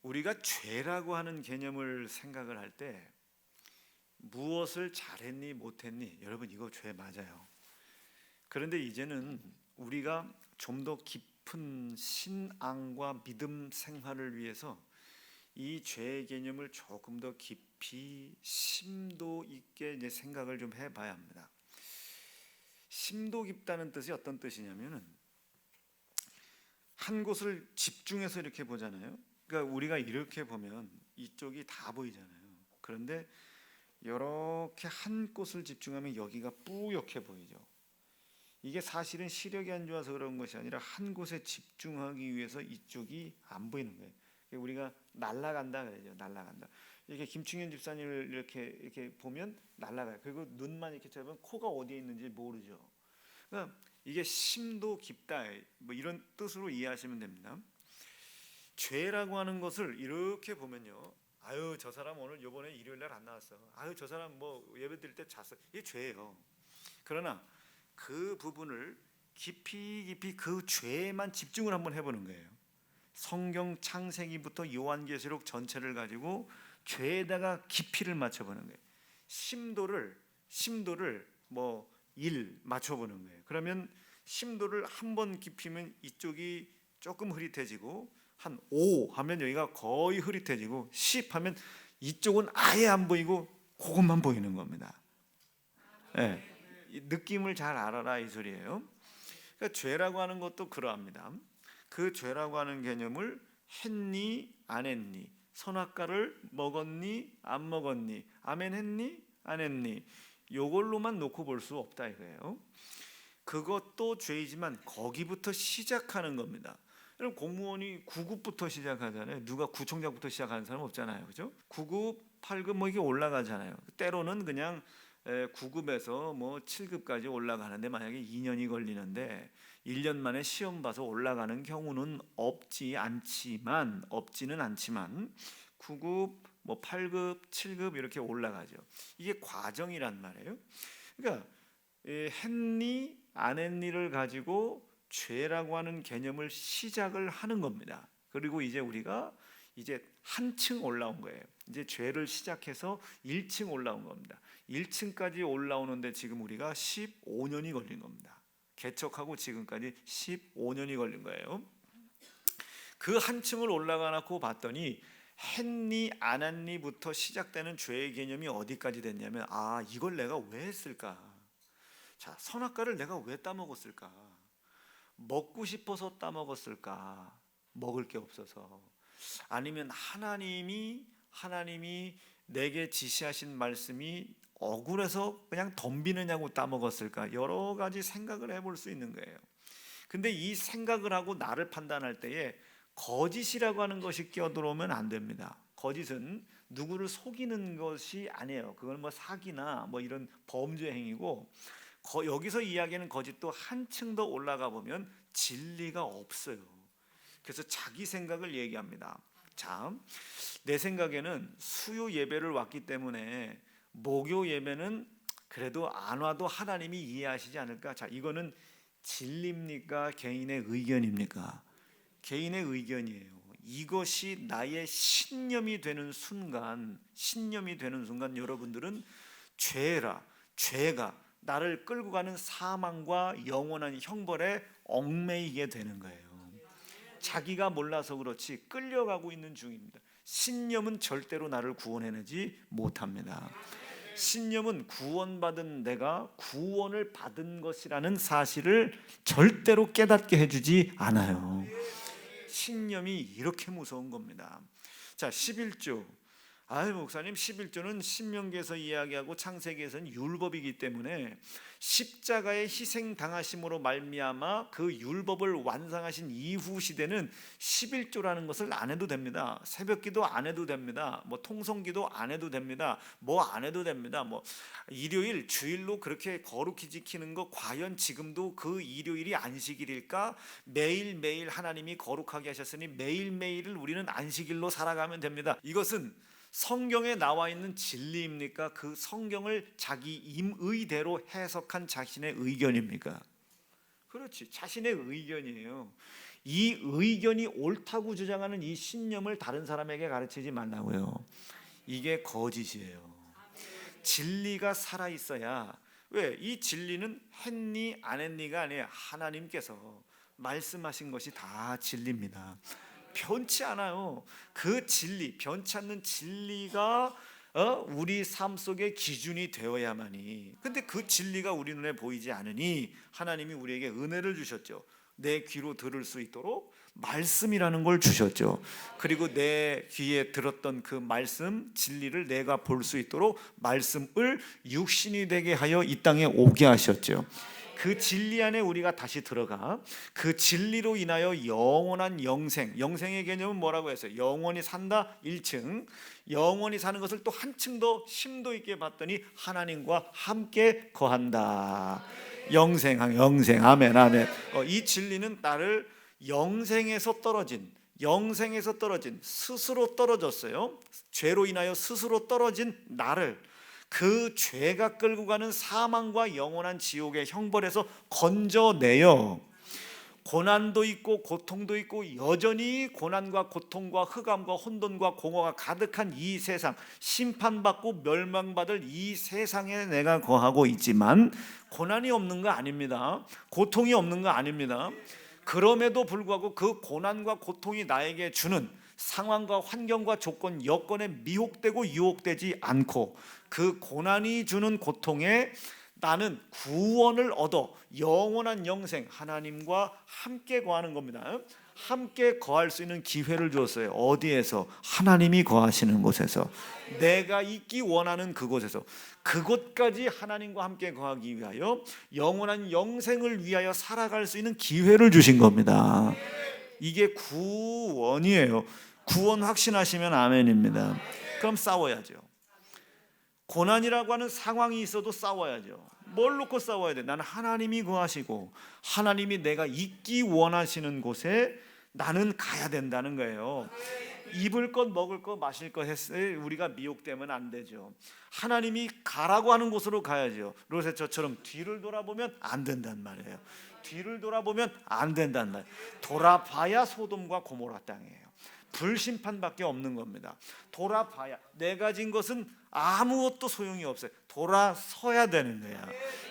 우리가 죄라고 하는 개념을 생각을 할 때 무엇을 잘했니 못했니, 여러분 이거 죄 맞아요. 그런데 이제는 우리가 좀 더 깊은 신앙과 믿음 생활을 위해서 이 죄의 개념을 조금 더 깊이 심도 있게 이제 생각을 좀 해봐야 합니다. 심도 깊다는 뜻이 어떤 뜻이냐면은 한 곳을 집중해서 이렇게 보잖아요. 그러니까 우리가 이렇게 보면 이쪽이 다 보이잖아요. 그런데 이렇게 한 곳을 집중하면 여기가 뿌옇게 보이죠. 이게 사실은 시력이 안 좋아서 그런 것이 아니라 한 곳에 집중하기 위해서 이쪽이 안 보이는 거예요. 우리가 날아간다 그러죠. 날아간다. 이렇게 김충현 집사님을 이렇게 보면 날아가요. 그리고 눈만 이렇게 잡으면 코가 어디에 있는지 모르죠. 그러니까 이게 심도 깊다, 뭐 이런 뜻으로 이해하시면 됩니다. 죄라고 하는 것을 이렇게 보면요, 아유 저 사람 오늘 요번에 일요일날 안 나왔어, 아유 저 사람 뭐 예배 드릴 때 잤어, 이게 죄예요. 그러나 그 부분을 깊이 그 죄에만 집중을 한번 해보는 거예요. 성경 창세기부터 요한계시록 전체를 가지고 죄에다가 깊이를 맞춰보는 거예요. 심도를 뭐 1 맞춰보는 거예요. 그러면 심도를 한 번 깊이면 이쪽이 조금 흐릿해지고, 한 5 하면 여기가 거의 흐릿해지고, 10 하면 이쪽은 아예 안 보이고 그것만 보이는 겁니다. 네. 느낌을 잘 알아라 이 소리예요. 그러니까 죄라고 하는 것도 그러합니다. 그 죄라고 하는 개념을 했니 안 했니, 선악과를 먹었니 안 먹었니, 아멘 했니 안 했니, 요걸로만 놓고 볼 수 없다 이거예요. 그것도 죄이지만 거기부터 시작하는 겁니다. 여러분 공무원이 9급부터 시작하잖아요. 누가 구청장부터 시작하는 사람 없잖아요. 그죠? 9급, 8급 뭐 이게 올라가잖아요. 때로는 그냥 9급에서 뭐 7급까지 올라가는데 만약에 2년이 걸리는데 1년 만에 시험 봐서 올라가는 경우는 없지는 않지만 9급, 뭐 8급, 7급 이렇게 올라가죠. 이게 과정이란 말이에요. 그러니까 했니 안 했니를 가지고 죄라고 하는 개념을 시작을 하는 겁니다. 그리고 이제 우리가 이제 한층 올라온 거예요. 이제 죄를 시작해서 1층 올라온 겁니다. 1층까지 올라오는데 지금 우리가 15년이 걸린 겁니다. 개척하고 지금까지 15년이 걸린 거예요. 그 한층을 올라가 놓고 봤더니 했니 안 했니부터 시작되는 죄의 개념이 어디까지 됐냐면, 아 이걸 내가 왜 했을까? 자, 선악과를 내가 왜 따먹었을까? 먹고 싶어서 따먹었을까? 먹을 게 없어서. 아니면 하나님이 내게 지시하신 말씀이 억울해서 그냥 덤비느냐고 따먹었을까? 여러 가지 생각을 해볼 수 있는 거예요. 근데 이 생각을 하고 나를 판단할 때에 거짓이라고 하는 것이 끼어들어오면 안 됩니다. 거짓은 누구를 속이는 것이 아니에요. 그건 뭐 사기나 뭐 이런 범죄 행위고, 여기서 이야기하는 거짓도 한층 더 올라가 보면 진리가 없어요. 그래서 자기 생각을 얘기합니다. 자, 내 생각에는 수요 예배를 왔기 때문에 목요 예배는 그래도 안 와도 하나님이 이해하시지 않을까? 자, 이거는 진리입니까? 개인의 의견입니까? 개인의 의견이에요. 이것이 나의 신념이 되는 순간 여러분들은 죄가 나를 끌고 가는 사망과 영원한 형벌에 얽매이게 되는 거예요. 자기가 몰라서 그렇지 끌려가고 있는 중입니다. 신념은 절대로 나를 구원해내지 못합니다. 신념은 구원받은 내가 구원을 받은 것이라는 사실을 절대로 깨닫게 해주지 않아요. 신념이 이렇게 무서운 겁니다. 자, 11조. 아유 목사님, 11조는 신명기에서 이야기하고 창세기에서는 율법이기 때문에 십자가의 희생 당하심으로 말미암아 그 율법을 완성하신 이후 시대는 11조라는 것을 안 해도 됩니다. 새벽기도 안 해도 됩니다. 뭐 통성기도 안 해도 됩니다. 뭐 안 해도 됩니다. 뭐 일요일 주일로 그렇게 거룩히 지키는 거 과연 지금도 그 일요일이 안식일일까? 매일매일 하나님이 거룩하게 하셨으니 매일매일을 우리는 안식일로 살아가면 됩니다. 이것은 성경에 나와 있는 진리입니까? 그 성경을 자기 임의대로 해석한 자신의 의견입니까? 그렇지, 자신의 의견이에요. 이 의견이 옳다고 주장하는 이 신념을 다른 사람에게 가르치지 말라고요. 이게 거짓이에요. 진리가 살아 있어야, 왜? 이 진리는 했니 안 했니가 아니에요. 하나님께서 말씀하신 것이 다 진리입니다. 변치 않아요. 그 진리, 변치 않는 진리가 우리 삶 속의 기준이 되어야만이. 근데 그 진리가 우리 눈에 보이지 않으니 하나님이 우리에게 은혜를 주셨죠. 내 귀로 들을 수 있도록 말씀이라는 걸 주셨죠. 그리고 내 귀에 들었던 그 말씀, 진리를 내가 볼 수 있도록 말씀을 육신이 되게 하여 이 땅에 오게 하셨죠. 그 진리 안에 우리가 다시 들어가 그 진리로 인하여 영원한 영생, 영생의 개념은 뭐라고 했어요? 영원히 산다 1층, 영원히 사는 것을 또 한층 더 심도 있게 봤더니 하나님과 함께 거한다. 영생, 아멘, 아멘. 이 진리는 나를 영생에서 떨어진 스스로 떨어졌어요. 죄로 인하여 스스로 떨어진 나를 그 죄가 끌고 가는 사망과 영원한 지옥의 형벌에서 건져내요. 고난도 있고 고통도 있고 여전히 고난과 고통과 흑암과 혼돈과 공허가 가득한 이 세상, 심판받고 멸망받을 이 세상에 내가 거하고 있지만 고난이 없는 거 아닙니다. 고통이 없는 거 아닙니다. 그럼에도 불구하고 그 고난과 고통이 나에게 주는 상황과 환경과 조건, 여건에 미혹되고 유혹되지 않고 그 고난이 주는 고통에 나는 구원을 얻어 영원한 영생, 하나님과 함께 거하는 겁니다. 함께 거할 수 있는 기회를 주었어요. 어디에서? 하나님이 거하시는 곳에서, 내가 있기 원하는 그곳에서, 그곳까지 하나님과 함께 거하기 위하여 영원한 영생을 위하여 살아갈 수 있는 기회를 주신 겁니다. 이게 구원이에요. 구원 확신하시면 아멘입니다. 그럼 싸워야죠. 고난이라고 하는 상황이 있어도 싸워야죠. 뭘 놓고 싸워야 돼? 나는 하나님이 거하시고 하나님이 내가 있기 원하시는 곳에 나는 가야 된다는 거예요. 입을 것, 먹을 것, 마실 것 했을 우리가 미혹되면 안 되죠. 하나님이 가라고 하는 곳으로 가야죠. 롯의 저처럼 뒤를 돌아보면 안 된단 말이에요. 뒤를 돌아보면 안 된단 말이에요. 돌아봐야 소돔과 고모라 땅이에요. 불심판밖에 없는 겁니다. 돌아봐야, 내 가진 것은 아무것도 소용이 없어요. 돌아서야 되는 거야.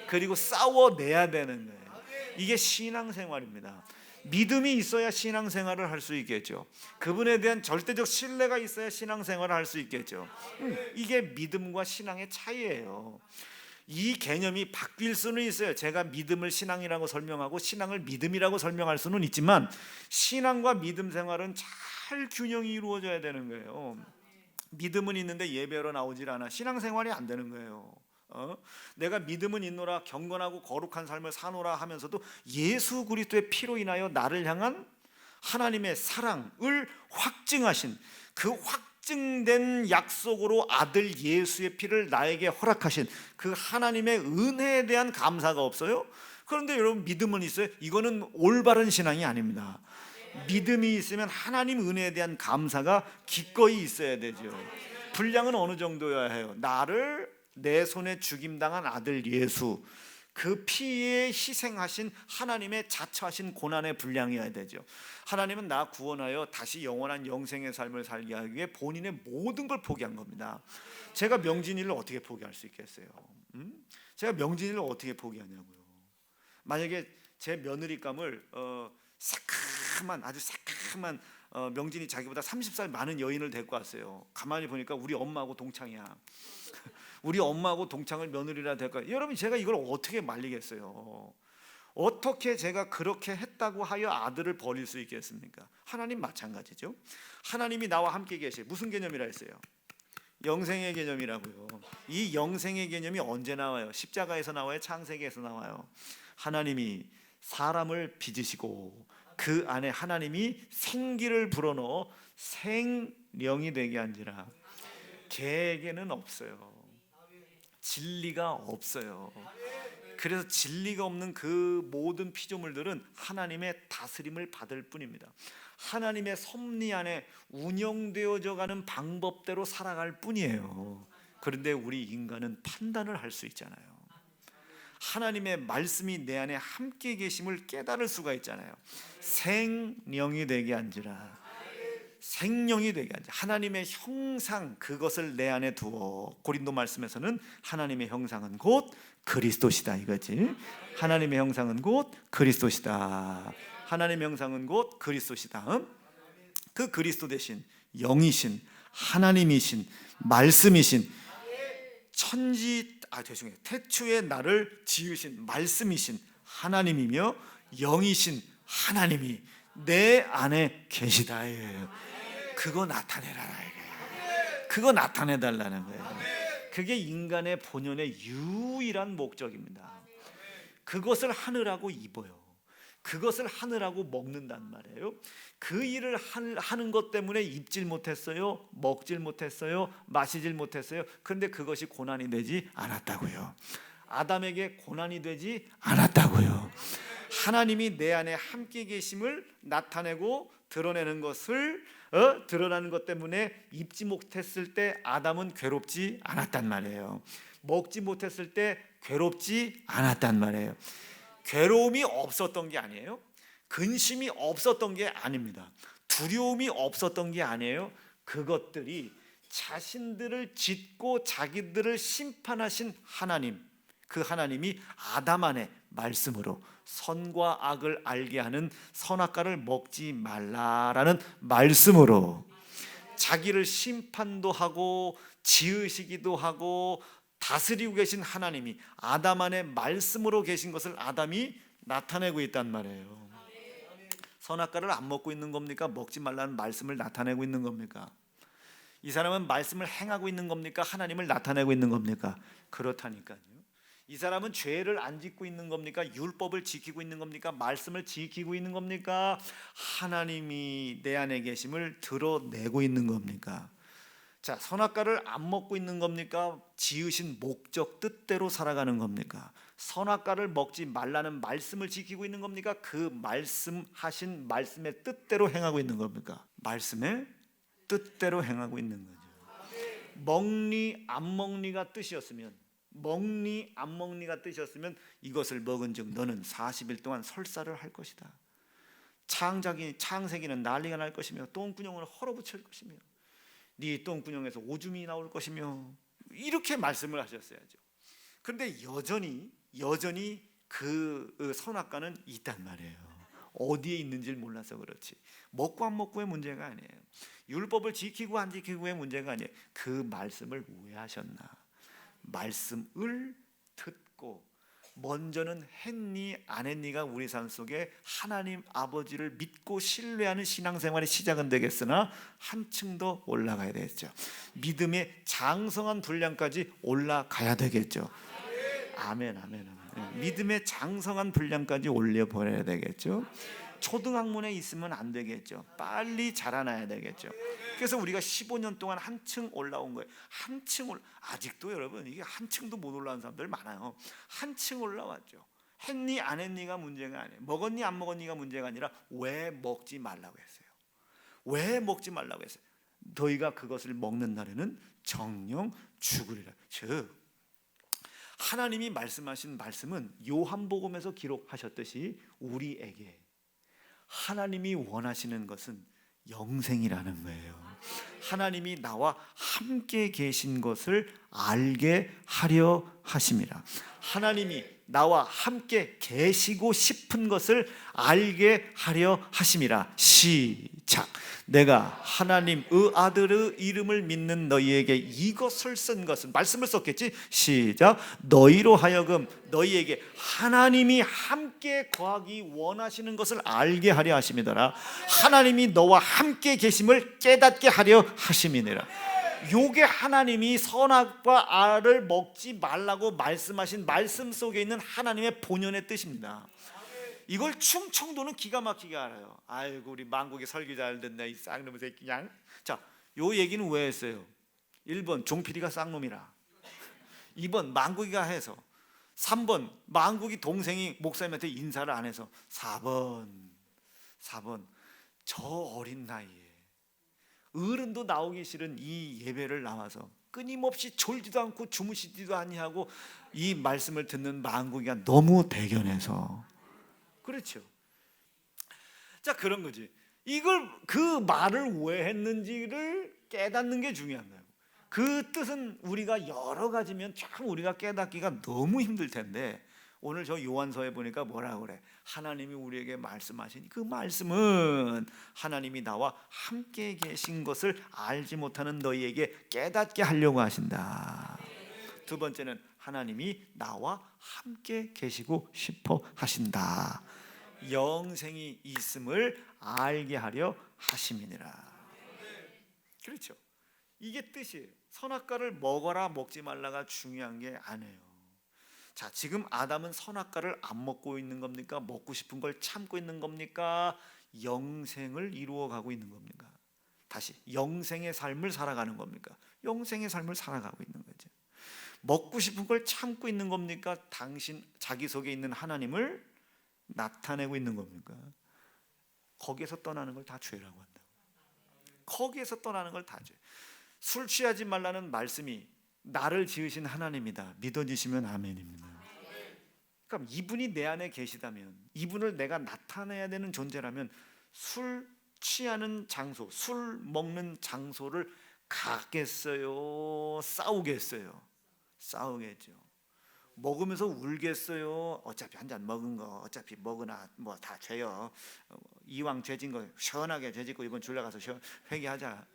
그리고 싸워내야 되는 거예요. 이게 신앙생활입니다. 믿음이 있어야 신앙생활을 할 수 있겠죠. 그분에 대한 절대적 신뢰가 있어야 신앙생활을 할 수 있겠죠. 이게 믿음과 신앙의 차이예요. 이 개념이 바뀔 수는 있어요. 제가 믿음을 신앙이라고 설명하고 신앙을 믿음이라고 설명할 수는 있지만 신앙과 믿음 생활은 잘 균형이 이루어져야 되는 거예요. 믿음은 있는데 예배로 나오질 않아. 신앙생활이 안 되는 거예요. 내가 믿음은 있노라, 경건하고 거룩한 삶을 사노라 하면서도 예수 그리스도의 피로 인하여 나를 향한 하나님의 사랑을 확증하신 그 확증된 약속으로 아들 예수의 피를 나에게 허락하신 그 하나님의 은혜에 대한 감사가 없어요? 그런데 여러분, 믿음은 있어요? 이거는 올바른 신앙이 아닙니다. 믿음이 있으면 하나님 은혜에 대한 감사가 기꺼이 있어야 되죠. 분량은 어느 정도여야 해요? 나를 내 손에 죽임당한 아들 예수, 그 피에 희생하신 하나님의 자처하신 고난의 분량이어야 되죠. 하나님은 나 구원하여 다시 영원한 영생의 삶을 살게 하기 위해 본인의 모든 걸 포기한 겁니다. 제가 명진이를 어떻게 포기할 수 있겠어요? 제가 명진이를 어떻게 포기하냐고요. 만약에 제 며느리감을 아주 새카만 명진이 자기보다 30살 많은 여인을 데리고 왔어요. 가만히 보니까 우리 엄마하고 동창이야. 우리 엄마하고 동창을 며느리라 데리고 왔어요. 여러분, 제가 이걸 어떻게 말리겠어요? 어떻게 제가 그렇게 했다고 하여 아들을 버릴 수 있겠습니까? 하나님 마찬가지죠. 하나님이 나와 함께 계시. 무슨 개념이라 했어요? 영생의 개념이라고요. 이 영생의 개념이 언제 나와요? 십자가에서 나와요? 창세기에서 나와요? 하나님이 사람을 빚으시고 그 안에 하나님이 생기를 불어넣어 생령이 되게 한지라. 개에게는 없어요. 진리가 없어요. 그래서 진리가 없는 그 모든 피조물들은 하나님의 다스림을 받을 뿐입니다. 하나님의 섭리 안에 운영되어져 가는 방법대로 살아갈 뿐이에요. 그런데 우리 인간은 판단을 할 수 있잖아요. 하나님의 말씀이 내 안에 함께 계심을 깨달을 수가 있잖아요. 생령이 되게 한지라. 생령이 되게 하지. 하나님의 형상, 그것을 내 안에 두어. 고린도 말씀에서는 하나님의 형상은 곧 그리스도시다 이거지. 하나님의 형상은 곧 그리스도시다. 하나님의 형상은 곧 그리스도시다. 그 그리스도 대신 영이신 하나님이신 말씀이신 태초에 나를 지으신 말씀이신 하나님이며 영이신 하나님이 내 안에 계시다. 그거 나타내라. 그거 나타내달라는 거예요. 그게 인간의 본연의 유일한 목적입니다. 그것을 하느라고 입어요. 그것을 하느라고 먹는단 말이에요. 그 일을 하는 것 때문에 입질 못했어요, 먹질 못했어요, 마시질 못했어요. 그런데 그것이 고난이 되지 않았다고요. 아담에게 고난이 되지 않았다고요. 하나님이 내 안에 함께 계심을 나타내고 드러내는 것을 드러나는 것 때문에 입지 못했을 때 아담은 괴롭지 않았단 말이에요. 먹지 못했을 때 괴롭지 않았단 말이에요. 괴로움이 없었던 게 아니에요. 근심이 없었던 게 아닙니다. 두려움이 없었던 게 아니에요. 그것들이 자신들을 짓고 자기들을 심판하신 하나님, 그 하나님이 아담 안에 말씀으로 선과 악을 알게 하는 선악과를 먹지 말라라는 말씀으로 자기를 심판도 하고 지으시기도 하고 다스리고 계신 하나님이 아담 안에 말씀으로 계신 것을 아담이 나타내고 있단 말이에요. 선악과를 안 먹고 있는 겁니까? 먹지 말라는 말씀을 나타내고 있는 겁니까? 이 사람은 말씀을 행하고 있는 겁니까? 하나님을 나타내고 있는 겁니까? 그렇다니까요. 이 사람은 죄를 안 짓고 있는 겁니까? 율법을 지키고 있는 겁니까? 말씀을 지키고 있는 겁니까? 하나님이 내 안에 계심을 드러내고 있는 겁니까? 자, 선악과를 안 먹고 있는 겁니까? 지으신 목적 뜻대로 살아가는 겁니까? 선악과를 먹지 말라는 말씀을 지키고 있는 겁니까? 그 말씀하신 말씀의 뜻대로 행하고 있는 겁니까? 말씀의 뜻대로 행하고 있는 거죠. 먹니 안 먹니가 뜻이었으면, 먹니 안 먹니가 뜻이었으면 이것을 먹은즉 너는 40일 동안 설사를 할 것이다. 창세기는 난리가 날 것이며 똥구녕을 헐어붙일 것이며 네 똥구녕에서 오줌이 나올 것이며 이렇게 말씀을 하셨어야죠. 그런데 여전히 그 선악과는 있단 말이에요. 어디에 있는지를 몰라서 그렇지. 먹고 안 먹고의 문제가 아니에요. 율법을 지키고 안 지키고의 문제가 아니에요. 그 말씀을 왜 하셨나? 말씀을 듣고 먼저는 했니 안 했니가 우리 삶 속에 하나님 아버지를 믿고 신뢰하는 신앙생활의 시작은 되겠으나 한층 더 올라가야 되겠죠. 믿음의 장성한 분량까지 올라가야 되겠죠. 아멘. 믿음의 장성한 분량까지 올려버려야 되겠죠. 초등학문에 있으면 안 되겠죠. 빨리 자라나야 되겠죠. 그래서 우리가 15년 동안 한층 올라온 거예요. 아직도 여러분 이게 한층도 못 올라온 사람들 많아요. 한층 올라왔죠. 했니 안 했니가 문제가 아니에요. 먹었니 안 먹었니가 문제가 아니라 왜 먹지 말라고 했어요. 왜 먹지 말라고 했어요. 너희가 그것을 먹는 날에는 정령 죽으리라. 즉 하나님이 말씀하신 말씀은 요한복음에서 기록하셨듯이 우리에게 하나님이 원하시는 것은 영생이라는 거예요. 하나님이 나와 함께 계신 것을 알게 하려 하심이라. 하나님이 나와 함께 계시고 싶은 것을 알게 하려 하심이라. 시작. 내가 하나님의 아들의 이름을 믿는 너희에게 이것을 쓴 것은, 말씀을 썼겠지. 시작. 너희로 하여금 너희에게 하나님이 함께 거하기 원하시는 것을 알게 하려 하심이더라. 하나님이 너와 함께 계심을 깨닫게 하려 하심이니라. 요게 하나님이 선악과 알을 먹지 말라고 말씀하신 말씀 속에 있는 하나님의 본연의 뜻입니다. 이걸 충청도는 기가 막히게 알아요. 아이고 우리 만국이 설교 잘 듣네 이 쌍놈의 새끼 양. 자, 요 얘기는 왜 했어요? 1번 종필이가 쌍놈이라, 2번 만국이가 해서, 3번 만국이 동생이 목사님한테 인사를 안 해서, 4번 저 어린 나이에 어른도 나오기 싫은 이 예배를 나와서 끊임없이 졸지도 않고 주무시지도 아니하고 이 말씀을 듣는 만국이가 너무 대견해서. 그렇죠. 자, 그런 거지. 이걸 그 말을 왜 했는지를 깨닫는 게 중요한 거예요. 그 뜻은 우리가 여러 가지면 참 우리가 깨닫기가 너무 힘들 텐데, 오늘 저 요한서에 보니까 뭐라 그래? 하나님이 우리에게 말씀하신 그 말씀은 하나님이 나와 함께 계신 것을 알지 못하는 너희에게 깨닫게 하려고 하신다. 두 번째는 하나님이 나와 함께 계시고 싶어 하신다. 영생이 있음을 알게 하려 하심이니라. 그렇죠. 이게 뜻이에요. 선악과를 먹어라 먹지 말라가 중요한 게 아니에요. 자, 지금 아담은 선악과를 안 먹고 있는 겁니까? 먹고 싶은 걸 참고 있는 겁니까? 영생을 이루어가고 있는 겁니까? 다시, 영생의 삶을 살아가는 겁니까? 영생의 삶을 살아가고 있는 거죠. 먹고 싶은 걸 참고 있는 겁니까? 당신 자기 속에 있는 하나님을 나타내고 있는 겁니까? 거기에서 떠나는 걸 다 죄라고 한다. 거기에서 떠나는 걸 다 죄. 술 취하지 말라는 말씀이 나를 지으신 하나님이다. 믿어지시면 아멘입니다. 그럼 이분이 내 안에 계시다면, 이분을 내가 나타내야 되는 존재라면 술 취하는 장소, 술 먹는 장소를 가겠어요? 싸우겠어요? 싸우겠죠. 먹으면서 울겠어요? 어차피 한 잔 먹은 거 어차피 먹으나 뭐 다 죄요. 이왕 죄진 거 시원하게 죄짓고 이번 주일날 가서 회개하자.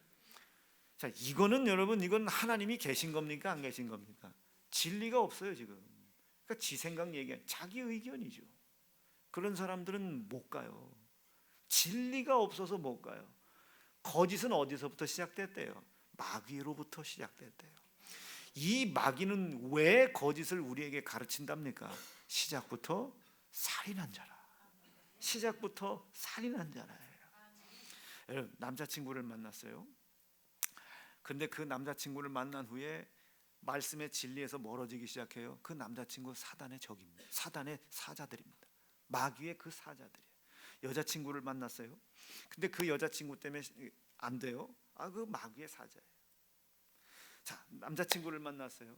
자, 이거는 여러분, 이건 하나님이 계신 겁니까? 안 계신 겁니까? 진리가 없어요 지금. 그러니까 지 생각 얘기, 자기 의견이죠. 그런 사람들은 못 가요. 진리가 없어서 못 가요. 거짓은 어디서부터 시작됐대요? 마귀로부터 시작됐대요. 이 마귀는 왜 거짓을 우리에게 가르친답니까? 시작부터 살인한 자라. 시작부터 살인한 자라예요. 여러분, 남자친구를 만났어요. 근데 그 남자친구를 만난 후에 말씀의 진리에서 멀어지기 시작해요. 그 남자친구 사단의 적입니다. 사단의 사자들입니다. 마귀의 그 사자들이에요. 여자친구를 만났어요. 근데 그 여자친구 때문에 안 돼요. 그 마귀의 사자예요. 자, 남자친구를 만났어요.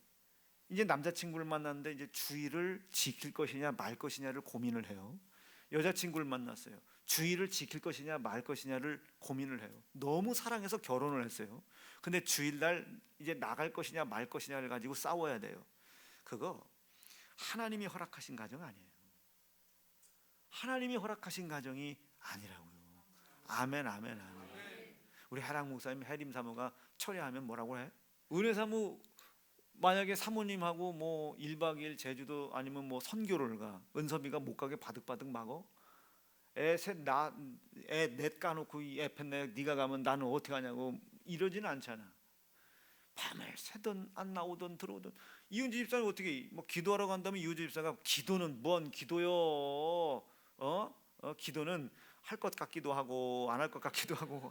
이제 남자친구를 만났는데 이제 주의를 지킬 것이냐 말 것이냐를 고민을 해요. 여자친구를 만났어요. 주의를 지킬 것이냐 말 것이냐를 고민을 해요. 너무 사랑해서 결혼을 했어요. 근데 주일날 이제 나갈 것이냐 말 것이냐를 가지고 싸워야 돼요. 그거 하나님이 허락하신 가정 아니에요. 하나님이 허락하신 가정이 아니라고요. 아멘, 아멘, 아멘. 우리 하랑 목사님 해림 사모가 철회하면 뭐라고 해? 은혜 사모 만약에 사모님하고 뭐 1박 2일 제주도 아니면 뭐 선교를 가, 은섭이가 못 가게 바득바득 막어? 애 넷 까놓고 이 애 팬네 네가 가면 나는 어떻게 하냐고 이러지는 않잖아. 밤을 새든 안 나오든 들어오든. 이은지 집사는 어떻게 뭐 기도하러 간다면 이은지 집사가 기도는 뭔 기도요? 기도는 할 것 같기도 하고 안 할 것 같기도 하고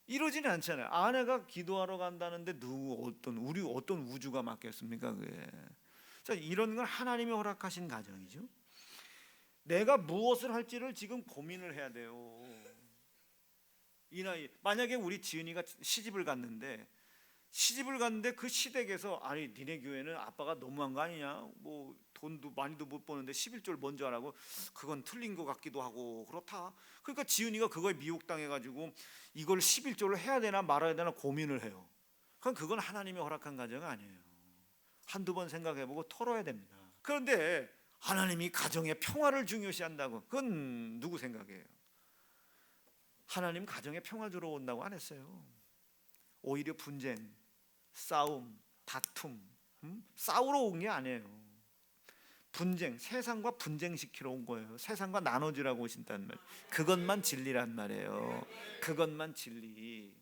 이러지는 않잖아요. 아내가 기도하러 간다는데 우리 어떤 우주가 맡겼습니까? 그게. 자, 이런 건 하나님이 허락하신 가정이죠. 내가 무엇을 할지를 지금 고민을 해야 돼요. 이 나이 만약에 우리 지은이가 시집을 갔는데 그 시댁에서 아니 니네 교회는 아빠가 너무한 거 아니냐? 뭐 돈도 많이도 못 버는데 11조를 먼저 하라고. 그건 틀린 것 같기도 하고 그렇다. 그러니까 지은이가 그거에 미혹당해가지고 이걸 11조를 해야 되나 말아야 되나 고민을 해요. 그건 하나님이 허락한 가정 아니에요. 한두 번 생각해보고 털어야 됩니다. 그런데 하나님이 가정의 평화를 중요시한다고, 그건 누구 생각이에요? 하나님 가정에 평화 주러 온다고 안 했어요. 오히려 분쟁, 싸움, 다툼, 싸우러 온 게 아니에요. 분쟁, 세상과 분쟁시키러 온 거예요. 세상과 나눠주라고 오신다는 말. 그것만 진리란 말이에요. 그것만 진리.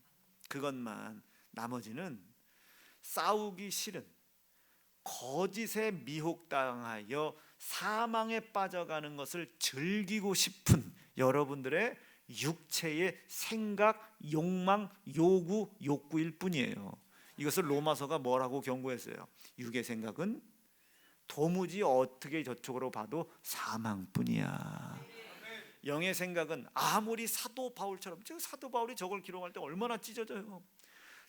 그것만. 나머지는 싸우기 싫은, 거짓에 미혹당하여 사망에 빠져가는 것을 즐기고 싶은 여러분들의 육체의 생각, 욕망, 요구, 욕구일 뿐이에요. 이것을 로마서가 뭐라고 경고했어요? 육의 생각은 도무지 어떻게 저쪽으로 봐도 사망뿐이야. 영의 생각은 아무리 사도 바울처럼, 사도 바울이 저걸 기록할 때 얼마나 찢어져요.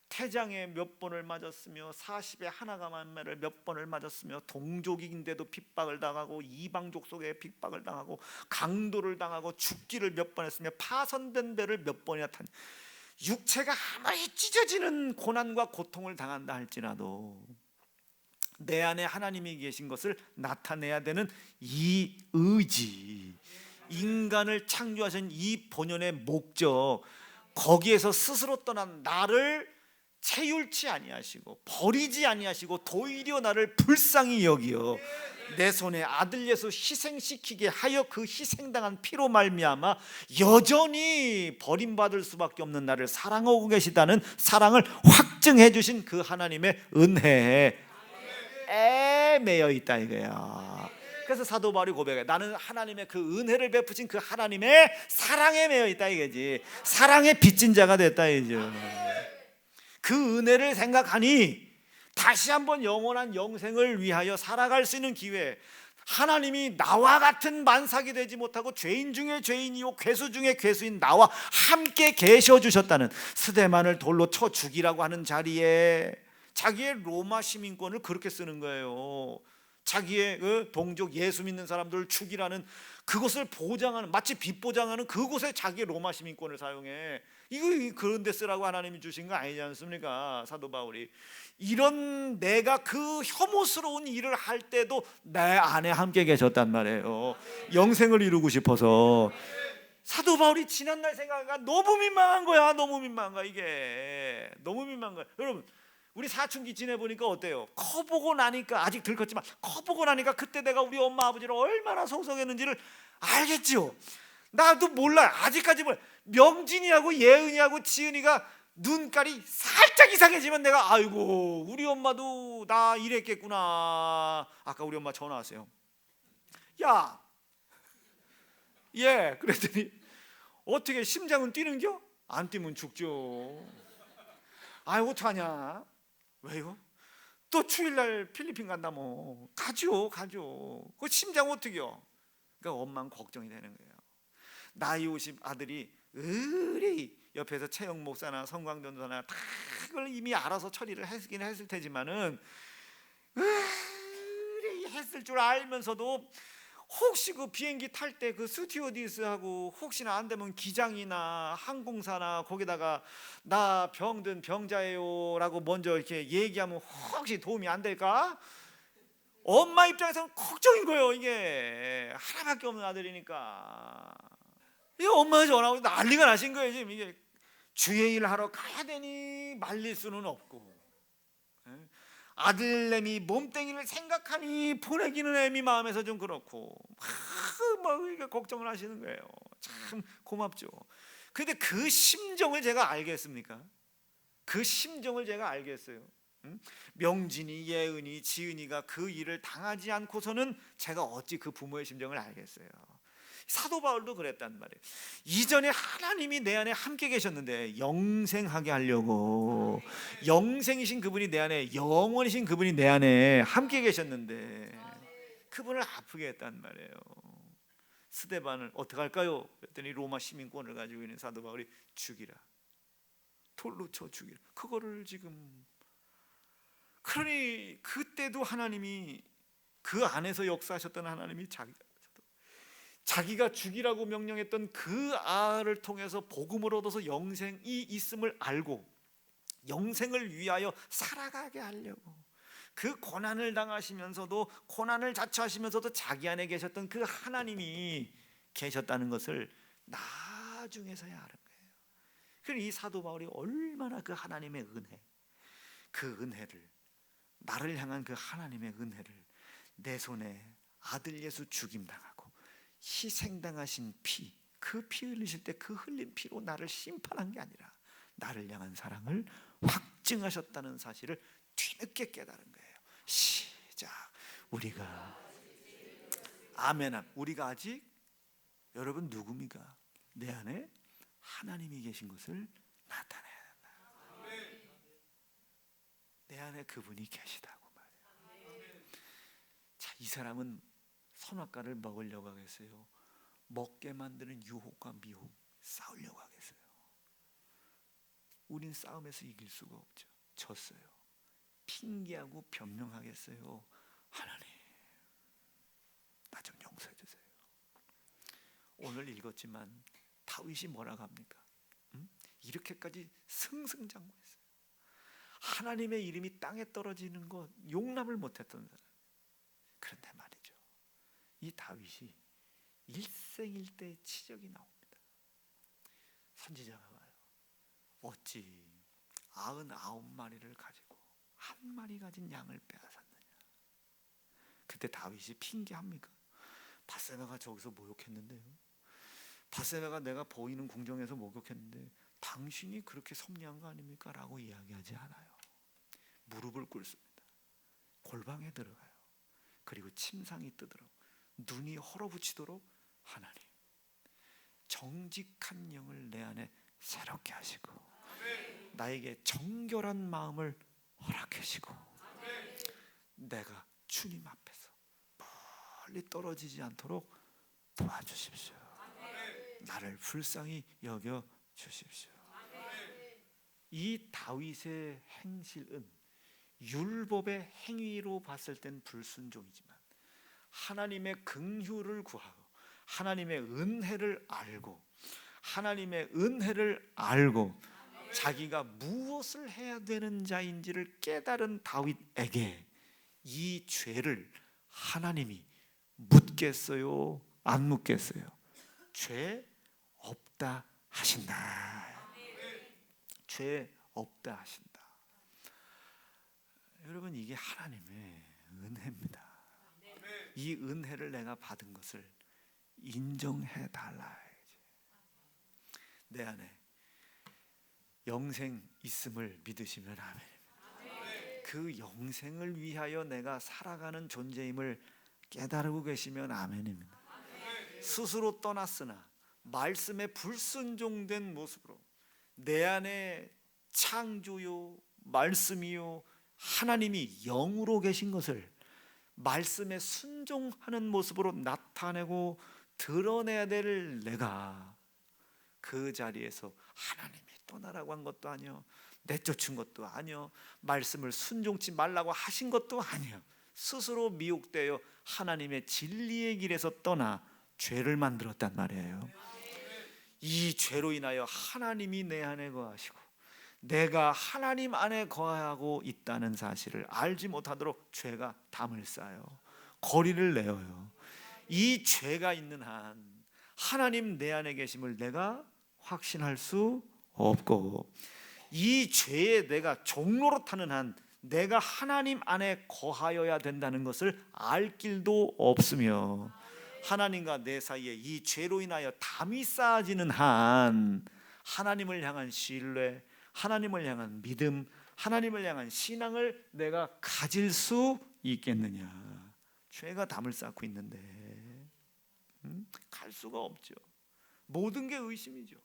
태장에 몇 번을 맞았으며 40에 하나가 만매를 몇 번을 맞았으며 동족인데도 핍박을 당하고 이방족 속에 핍박을 당하고 강도를 당하고 죽기를 몇 번 했으며 파선된 배를 몇 번이나 탄, 육체가 아무리 찢어지는 고난과 고통을 당한다 할지라도 내 안에 하나님이 계신 것을 나타내야 되는 이 의지, 인간을 창조하신 이 본연의 목적, 거기에서 스스로 떠난 나를 체휼치 아니하시고 버리지 아니하시고 도리어 나를 불쌍히 여기어 내 손에 아들 예수 희생시키게 하여 그 희생당한 피로 말미암아 여전히 버림받을 수밖에 없는 나를 사랑하고 계시다는 사랑을 확증해 주신 그 하나님의 은혜에 매여 있다 이거야. 그래서 사도 바울이 고백해, 나는 하나님의 그 은혜를 베푸신 그 하나님의 사랑에 매여 있다 이거지. 사랑의 빚진 자가 됐다 이죠. 그 은혜를 생각하니 다시 한번 영원한 영생을 위하여 살아갈 수 있는 기회, 하나님이 나와 같은 만삭이 되지 못하고 죄인 중에 죄인이요 괴수 중에 괴수인 나와 함께 계셔 주셨다는, 스데반을 돌로 쳐 죽이라고 하는 자리에 자기의 로마 시민권을 그렇게 쓰는 거예요. 자기의 그 동족 예수 믿는 사람들을 죽이라는 그것을 보장하는, 마치 빚 보장하는 그곳에 자기의 로마 시민권을 사용해. 이거 그런 데 쓰라고 하나님이 주신 거 아니지 않습니까? 사도 바울이 이런 내가 그 혐오스러운 일을 할 때도 내 안에 함께 계셨단 말이에요. 영생을 이루고 싶어서. 사도 바울이 지난날 생각하니까 너무 민망한 거야. 너무 민망한 거야. 이게 너무 민망한 거야. 여러분, 우리 사춘기 지내보니까 어때요? 커보고 나니까, 아직 덜 컸지만 커보고 나니까 그때 내가 우리 엄마 아버지를 얼마나 속성했는지를 알겠죠. 나도 몰라요. 아직까지 몰라요. 명진이하고 예은이하고 지은이가 눈깔이 살짝 이상해지면 내가 아이고 우리 엄마도 나 이랬겠구나. 아까 우리 엄마 전화 왔어요. 야, 예, 그랬더니 어떻게 심장은 뛰는겨? 안 뛰면 죽죠. 아이 어떡하냐? 왜요? 또 추일날 필리핀 간다 뭐. 가죠. 그 심장 어떡해요? 그러니까 엄마는 걱정이 되는 거예요. 나이 50 아들이 의리 옆에서 최영 목사나 성광전도사나 다 그걸 이미 알아서 처리를 했긴 했을 테지만은 의리 했을 줄 알면서도 혹시 그 비행기 탈 때 그 스튜어디스하고 혹시나 안 되면 기장이나 항공사나 거기다가 나 병든 병자예요라고 먼저 이렇게 얘기하면 혹시 도움이 안 될까? 엄마 입장에서는 걱정인 거예요. 이게 하나밖에 없는 아들이니까. 이 엄마가 전화하고 난리가 나신 거예요. 지금 이게 주의 일 하러 가야 되니 말릴 수는 없고, 아들내미 몸뚱이를 생각하니 보내기는 애미 마음에서 좀 그렇고 막 이게 걱정을 하시는 거예요. 참 고맙죠. 그런데 그 심정을 제가 알겠습니까? 그 심정을 제가 알겠어요. 명진이, 예은이, 지은이가 그 일을 당하지 않고서는 제가 어찌 그 부모의 심정을 알겠어요. 사도 바울도 그랬단 말이에요. 이전에 하나님이 내 안에 함께 계셨는데 영생하게 하려고, 영생이신 그분이 내 안에, 영원이신 그분이 내 안에 함께 계셨는데 그분을 아프게 했단 말이에요. 스데반을 어떻게 할까요? 그랬더니 로마 시민권을 가지고 있는 사도 바울이 죽이라, 돌로 쳐 죽이라. 그거를 지금, 그러니 그때도 하나님이 그 안에서 역사하셨던 하나님이 자기가 죽이라고 명령했던 그 아를 통해서 복음을 얻어서 영생이 있음을 알고 영생을 위하여 살아가게 하려고, 그 고난을 당하시면서도 고난을 자처하시면서도 자기 안에 계셨던 그 하나님이 계셨다는 것을 나중에서야 아는 거예요. 그래서 이 사도 바울이 얼마나 그 하나님의 은혜, 그 은혜를, 나를 향한 그 하나님의 은혜를, 내 손에 아들 예수 죽임당하고 희생당하신 피, 그 피 흘리실 때 그 흘린 피로 나를 심판한 게 아니라 나를 향한 사랑을 확증하셨다는 사실을 뒤늦게 깨달은 거예요. 시작. 우리가 아멘. 우리가 아직, 여러분 누굽니까? 내 안에 하나님이 계신 것을 나타내야 된다. 내 안에 그분이 계시다고 말해요. 자, 이 사람은 선악과를 먹으려고 하겠어요? 먹게 만드는 유혹과 미혹 싸우려고 하겠어요? 우린 싸움에서 이길 수가 없죠. 졌어요. 핑계하고 변명하겠어요. 하나님, 나 좀 용서해 주세요. 오늘 읽었지만 다윗이 뭐라고 합니까? 이렇게까지 승승장구했어요. 하나님의 이름이 땅에 떨어지는 것 용납을 못했던 사람. 그런데 말이죠, 이 다윗이 일생일대의 치적이 나옵니다. 선지자가 와요. 어찌 99마리를 가지고 한 마리 가진 양을 빼앗았느냐. 그때 다윗이 핑계합니까? 바세바가 저기서 모욕했는데요, 바세바가 내가 보이는 궁정에서 목욕했는데 당신이 그렇게 섭리한 거 아닙니까? 라고 이야기하지 않아요. 무릎을 꿇습니다. 골방에 들어가요. 그리고 침상이 뜨도록, 눈이 헐어붙이도록 하나님, 정직한 영을 내 안에 새롭게 하시고 나에게 정결한 마음을 허락해 주시고 내가 주님 앞에서 멀리 떨어지지 않도록 도와주십시오. 나를 불쌍히 여겨 주십시오. 이 다윗의 행실은 율법의 행위로 봤을 땐 불순종이지만 하나님의 긍휼을 구하고 하나님의 은혜를 알고 하나님의 은혜를 알고 자기가 무엇을 해야 되는 자인지를 깨달은 다윗에게 이 죄를 하나님이 묻겠어요? 안 묻겠어요? 죄 없다 하신다. 죄 없다 하신다. 여러분, 이게 하나님의 은혜입니다. 이 은혜를 내가 받은 것을 인정해 달라야지. 내 안에 영생 있음을 믿으시면 아멘. 그 영생을 위하여 내가 살아가는 존재임을 깨달고 계시면 아멘입니다. 스스로 떠났으나 말씀에 불순종된 모습으로 내 안에 창조요 말씀이요 하나님이 영으로 계신 것을 말씀에 순종하는 모습으로 나타내고 드러내야 될 내가 그 자리에서 하나님이 떠나라고 한 것도 아니요, 내쫓은 것도 아니요, 말씀을 순종치 말라고 하신 것도 아니요, 스스로 미혹되어 하나님의 진리의 길에서 떠나 죄를 만들었단 말이에요. 이 죄로 인하여 하나님이 내 안에 거하시고 내가 하나님 안에 거하고 있다는 사실을 알지 못하도록 죄가 담을 쌓아요. 거리를 내어요. 이 죄가 있는 한 하나님 내 안에 계심을 내가 확신할 수 없고, 이 죄에 내가 종로로 타는 한 내가 하나님 안에 거하여야 된다는 것을 알 길도 없으며, 하나님과 내 사이에 이 죄로 인하여 담이 쌓아지는 한 하나님을 향한 신뢰, 하나님을 향한 믿음, 하나님을 향한 신앙을 내가 가질 수 있겠느냐. 죄가 담을 쌓고 있는데 갈 수가 없죠. 모든 게 의심이죠.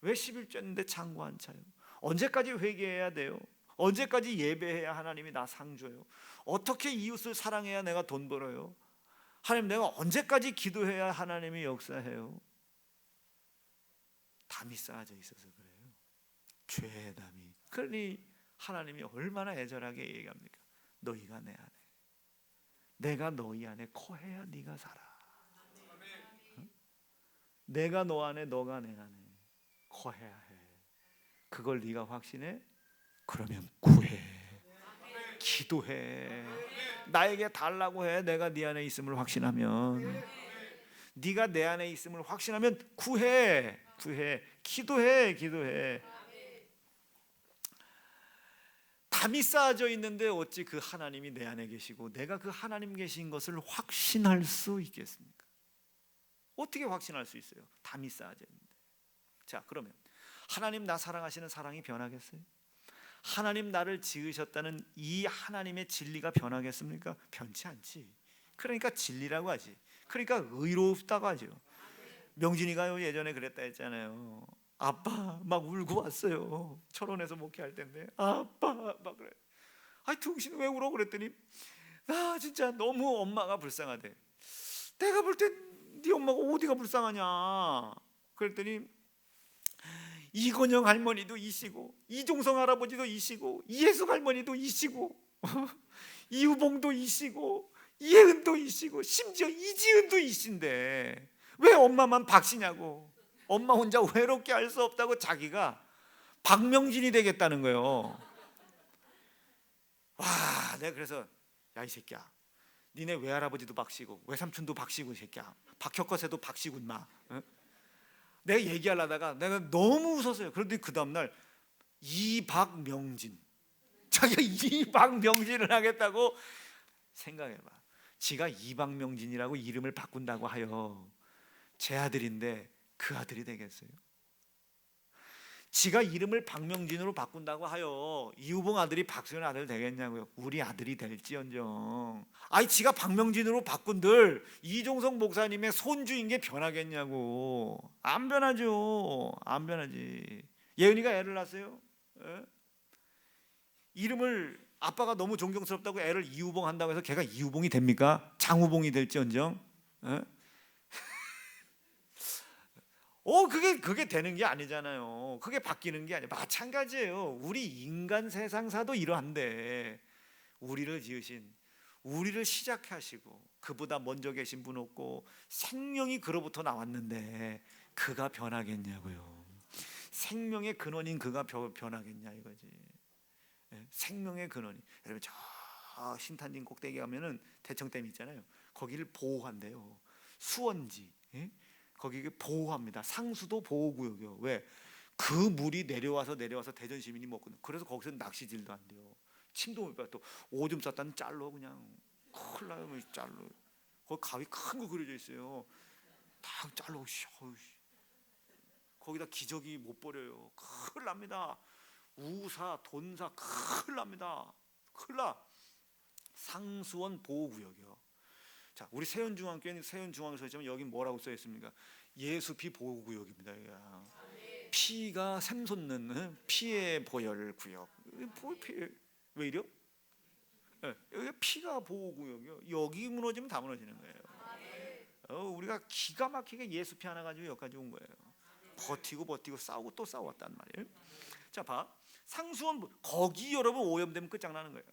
왜 11조인데 창고 안 차요? 언제까지 회개해야 돼요? 언제까지 예배해야 하나님이 나 상 줘요? 어떻게 이웃을 사랑해야 내가 돈 벌어요? 하나님, 내가 언제까지 기도해야 하나님이 역사해요? 담이 쌓아져 있어서 그래요. 죄의 담이. 그러니 하나님이 얼마나 애절하게 얘기합니까? 너희가 내 안에, 내가 너희 안에 거해야 네가 살아. 응? 내가 너 안에, 너가 내 안에 거해야 해. 그걸 네가 확신해? 그러면 구해, 기도해, 나에게 달라고 해. 내가 네 안에 있음을 확신하면, 네가 내 안에 있음을 확신하면 구해, 기도해. 담이 쌓아져 있는데 어찌 그 하나님이 내 안에 계시고 내가 그 하나님 계신 것을 확신할 수 있겠습니까? 어떻게 확신할 수 있어요? 담이 쌓아져 있는데. 자, 그러면 하나님 나 사랑하시는 사랑이 변하겠어요? 하나님 나를 지으셨다는 이 하나님의 진리가 변하겠습니까? 변치 않지. 그러니까 진리라고 하지. 그러니까 의롭다고 하죠. 명진이가요 예전에 그랬다 했잖아요. 아빠 막 울고 왔어요. 철원에서 목회할 때인데 아빠 막 그래. 아이 당신 왜 울어? 그랬더니 나 진짜 너무 엄마가 불쌍하대. 내가 볼 땐 네 엄마가 어디가 불쌍하냐? 그랬더니 이건영 할머니도 이시고, 이종성 할아버지도 이시고, 이혜숙 할머니도 이시고, 이우봉도 이시고, 이혜은도 이시고, 심지어 이지은도 이신데 왜 엄마만 박씨냐고. 엄마 혼자 외롭게 할 수 없다고 자기가 박명진이 되겠다는 거예요. 와, 내가 그래서 야 이 새끼야, 니네 외할아버지도 박씨고 외삼촌도 박씨고, 이 새끼야 박혁거세도 박씨고 인마. 내가 얘기하려다가 내가 너무 웃었어요. 그런데 그 다음날 이박명진, 자기가 이박명진을 하겠다고. 생각해봐, 지가 이박명진이라고 이름을 바꾼다고 하여 제 아들인데 그 아들이 되겠어요? 지가 이름을 박명진으로 바꾼다고 하여 이우봉 아들이 박수현 아들 되겠냐고요? 우리 아들이 될지언정. 아니 지가 박명진으로 바꾼들 이종성 목사님의 손주인 게 변하겠냐고. 안 변하죠. 안 변하지. 예은이가 애를 낳았어요. 에? 이름을 아빠가 너무 존경스럽다고 애를 이우봉 한다고 해서 걔가 이우봉이 됩니까? 장우봉이 될지언정. 에? 그게 되는 게 아니잖아요. 그게 바뀌는 게 아니에요. 마찬가지예요. 우리 인간 세상사도 이러한데, 우리를 지으신, 우리를 시작하시고 그보다 먼저 계신 분 없고 생명이 그로부터 나왔는데 그가 변하겠냐고요. 생명의 근원인 그가 변하겠냐 이거지. 생명의 근원이. 여러분 저 신탄진 꼭대기 가면은 대청댐 있잖아요. 거기를 보호한대요. 수원지. 거기 보호합니다. 상수도 보호구역이요. 왜? 그 물이 내려와서 대전 시민이 먹거든요. 그래서 거기서 낚시질도 안 돼요. 침도 못 봐. 또 오줌 쌌다는 짤로 그냥 큰일 나요. 짤로. 거기 가위 큰 거 그려져 있어요. 다 짤로. 거기다 기저귀 못 버려요. 큰일 납니다. 우사, 돈사 큰일 납니다. 큰일 나. 상수원 보호구역이요. 자, 우리 세운중앙교회는 세운중앙을 써 있지만 여기 뭐라고 써 있습니까? 예수피 보호구역입니다. 피가 샘솟는 피의 보혈 구역. 왜 이래요? 여기 피가 보호구역이요. 여기 무너지면 다 무너지는 거예요. 우리가 기가 막히게 예수피 하나 가지고 여기까지 온 거예요. 버티고 싸우고 또 싸웠단 말이에요. 자, 봐. 상수원 거기 여러분 오염되면 끝장나는 거예요.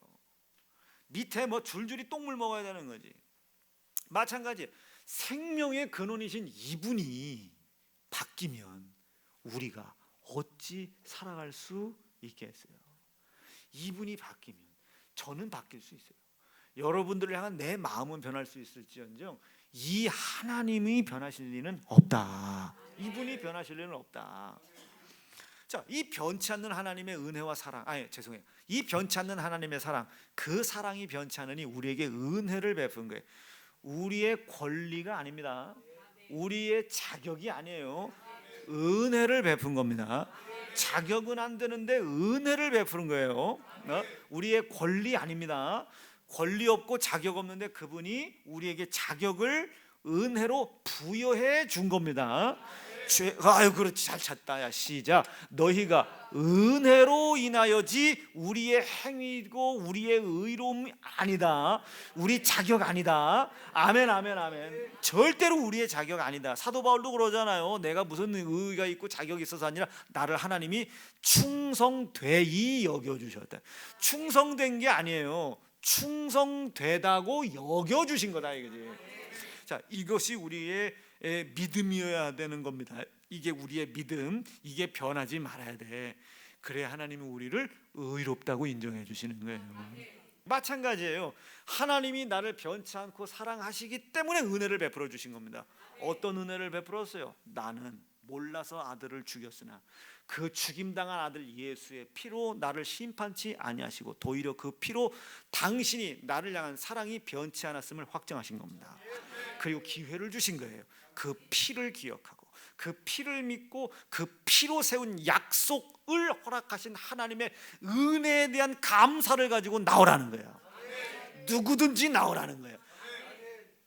밑에 뭐 줄줄이 똥물 먹어야 되는 거지. 마찬가지 생명의 근원이신 이분이 바뀌면 우리가 어찌 살아갈 수 있겠어요? 이분이 바뀌면 저는 바뀔 수 있어요. 여러분들을 향한 내 마음은 변할 수 있을지언정 이 하나님이 변하실 리는 없다. 이분이 변하실 리는 없다. 자, 이 변치 않는 하나님의 은혜와 사랑, 죄송해요. 이 변치 않는 하나님의 사랑, 그 사랑이 변치 않으니 우리에게 은혜를 베푼 거예요. 우리의 권리가 아닙니다. 우리의 자격이 아니에요. 은혜를 베푼 겁니다. 자격은 안 되는데 은혜를 베푸는 거예요. 우리의 권리 아닙니다. 권리 없고 자격 없는데 그분이 우리에게 자격을 은혜로 부여해 준 겁니다. 아유 그렇지, 잘 찾다. 야 시작. 너희가 은혜로 인하여지 우리의 행위고 우리의 의로움이 아니다. 우리 자격 아니다. 아멘 아멘 아멘. 절대로 우리의 자격 아니다. 사도 바울도 그러잖아요. 내가 무슨 의의가 있고 자격이 있어서 아니라 나를 하나님이 충성되이 여겨주셨다. 충성된 게 아니에요. 충성되다고 여겨주신 거다 이거지. 자, 이것이 우리의 믿음이어야 되는 겁니다. 이게 우리의 믿음, 이게 변하지 말아야 돼. 그래야 하나님이 우리를 의롭다고 인정해 주시는 거예요. 마찬가지예요. 하나님이 나를 변치 않고 사랑하시기 때문에 은혜를 베풀어 주신 겁니다. 어떤 은혜를 베풀었어요? 나는 몰라서 아들을 죽였으나 그 죽임당한 아들 예수의 피로 나를 심판치 아니하시고 도리어 그 피로 당신이 나를 향한 사랑이 변치 않았음을 확정하신 겁니다. 그리고 기회를 주신 거예요. 그 피를 기억하고 그 피를 믿고 그 피로 세운 약속을 허락하신 하나님의 은혜에 대한 감사를 가지고 나오라는 거예요. 누구든지 나오라는 거예요.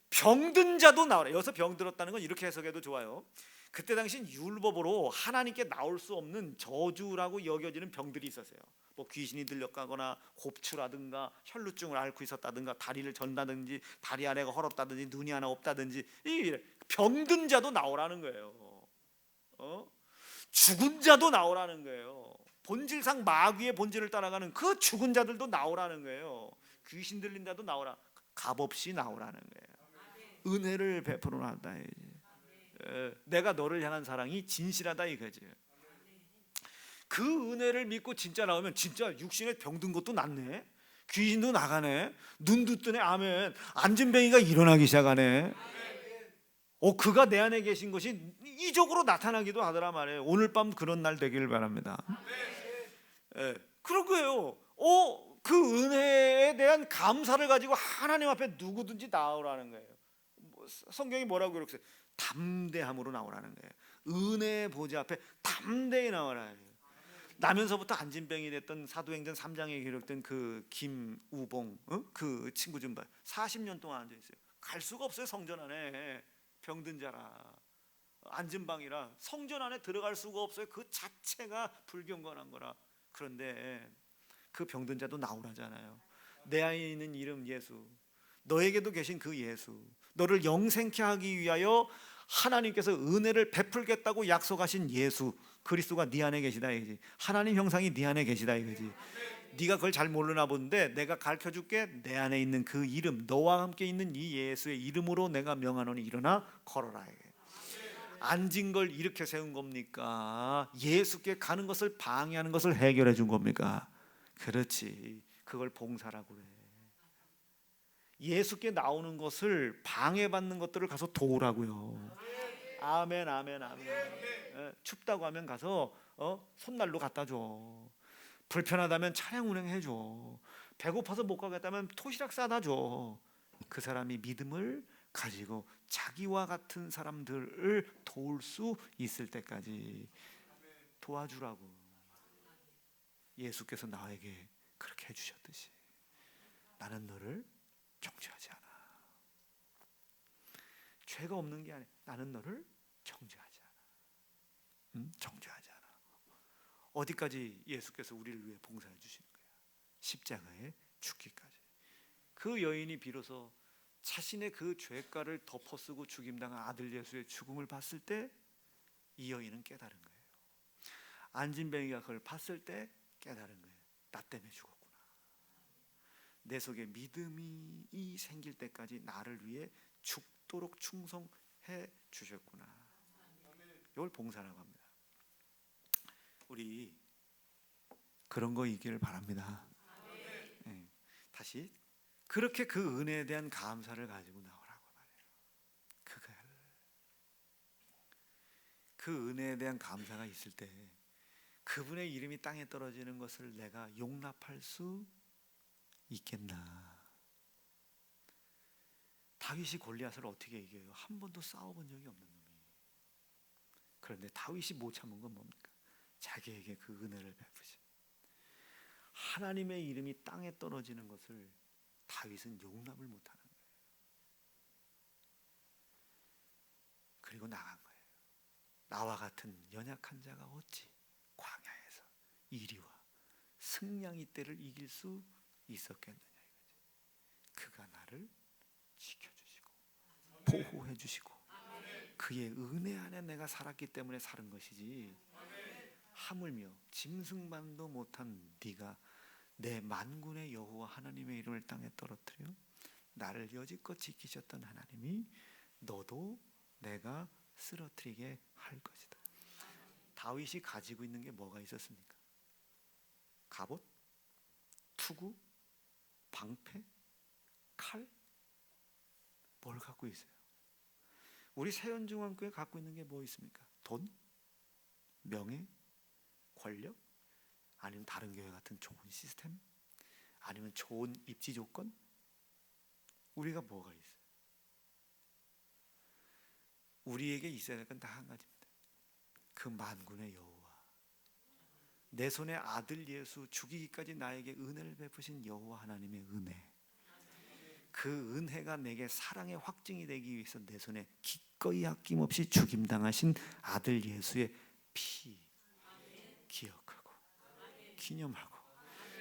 병든 자도 나오라. 여기서 병들었다는 건 이렇게 해석해도 좋아요. 그때 당시 율법으로 하나님께 나올 수 없는 저주라고 여겨지는 병들이 있었어요. 뭐 귀신이 들려가거나 곱추라든가 혈루증을 앓고 있었다든가 다리를 전다든지 다리 안에가 헐었다든지 눈이 하나 없다든지 이 병든 자도 나오라는 거예요. 죽은 자도 나오라는 거예요. 본질상 마귀의 본질을 따라가는 그 죽은 자들도 나오라는 거예요. 귀신 들린 자도 나오라. 값없이 나오라는 거예요. 은혜를 베풀어 놨다. 내가 너를 향한 사랑이 진실하다 이거지. 그 은혜를 믿고 진짜 나오면 진짜 육신에 병든 것도 낫네. 귀신도 나가네. 눈도 뜨네. 아멘. 안진뱅이가 일어나기 시작하네. 그가 내 안에 계신 것이 이적으로 나타나기도 하더라 말이에요. 오늘 밤 그런 날 되기를 바랍니다. 그런 거예요. 그 은혜에 대한 감사를 가지고 하나님 앞에 누구든지 나오라는 거예요. 성경이 뭐라고 그랬어요? 담대함으로 나오라는 거예요. 은혜 보좌 앞에 담대히 나오라는 거예요. 나면서부터 안진병이 됐던 사도행전 3장에 기록된 그 김우봉 그 친구 좀 봐요. 40년 동안 앉아 있어요. 갈 수가 없어요. 성전 안에 병든 자라 안진방이라 성전 안에 들어갈 수가 없어요. 그 자체가 불경건한 거라. 그런데 그 병든 자도 나오라잖아요. 내 안에 있는 이름 예수, 너에게도 계신 그 예수, 너를 영생케 하기 위하여 하나님께서 은혜를 베풀겠다고 약속하신 예수 그리스도가 네 안에 계시다 이거지. 하나님 형상이 네 안에 계시다 이거지. 네가 그걸 잘 모르나 본데 내가 가르쳐줄게. 내 안에 있는 그 이름, 너와 함께 있는 이 예수의 이름으로 내가 명하노니 일어나 걸어라. 앉은 걸 이렇게 세운 겁니까? 예수께 가는 것을 방해하는 것을 해결해 준 겁니까? 그렇지. 그걸 봉사라고 그래. 예수께 나오는 것을 방해받는 것들을 가서 도우라고요. 아멘, 아멘, 아멘. 춥다고 하면 가서 손난로 갖다 줘. 불편하다면 차량 운행해 줘. 배고파서 못 가겠다면 도시락 싸다 줘. 그 사람이 믿음을 가지고 자기와 같은 사람들을 도울 수 있을 때까지 도와주라고. 예수께서 나에게 그렇게 해주셨듯이 나는 너를 정죄하지 않아. 죄가 없는 게 아니야. 나는 너를 정죄하지 않아. 정죄하지 않아. 어디까지 예수께서 우리를 위해 봉사해 주시는 거야? 십자가에 죽기까지. 그 여인이 비로소 자신의 그 죄가를 덮어쓰고 죽임당한 아들 예수의 죽음을 봤을 때 이 여인은 깨달은 거예요. 안진뱅이가 그걸 봤을 때 깨달은 거예요. 나 때문에 죽었구나. 내 속에 믿음이 생길 때까지 나를 위해 죽도록 충성해 주셨구나. 이걸 봉사라고 합니다. 우리 그런 거 있기를 바랍니다. 네. 다시 그렇게 그 은혜에 대한 감사를 가지고 나오라고 말해요. 그 은혜에 대한 감사가 있을 때 그분의 이름이 땅에 떨어지는 것을 내가 용납할 수 있겠나? 다윗이 골리앗을 어떻게 이겨요? 한 번도 싸워본 적이 없는 놈이. 그런데 다윗이 못 참은 건 뭡니까? 자기에게 그 은혜를 베푸신 하나님의 이름이 땅에 떨어지는 것을 다윗은 용납을 못하는 거예요. 그리고 나간 거예요. 나와 같은 연약한 자가 어찌 광야에서 이리와 승냥이 떼를 이길 수 있었겠느냐 이거지. 그가 나를 지켜주시고 보호해 주시고 그의 은혜 안에 내가 살았기 때문에 사는 것이지, 하물며 짐승만도 못한 네가 내 만군의 여호와 하나님의 이름을 땅에 떨어뜨려 나를 여지껏 지키셨던 하나님이 너도 내가 쓰러뜨리게 할 것이다. 다윗이 가지고 있는 게 뭐가 있었습니까? 갑옷, 투구, 방패, 칼? 뭘 갖고 있어요? 우리 세연중앙교회 갖고 있는 게 뭐 있습니까? 돈? 명예? 권력? 아니면 다른 교회 같은 좋은 시스템? 아니면 좋은 입지 조건? 우리가 뭐가 있어요? 우리에게 있어야 될 건 다 한 가지입니다. 그 만군의 여호와, 내 손에 아들 예수 죽이기까지 나에게 은혜를 베푸신 여호와 하나님의 은혜, 그 은혜가 내게 사랑의 확증이 되기 위해서 내 손에 기꺼이 아낌없이 죽임당하신 아들 예수의 피 기억하고 기념하고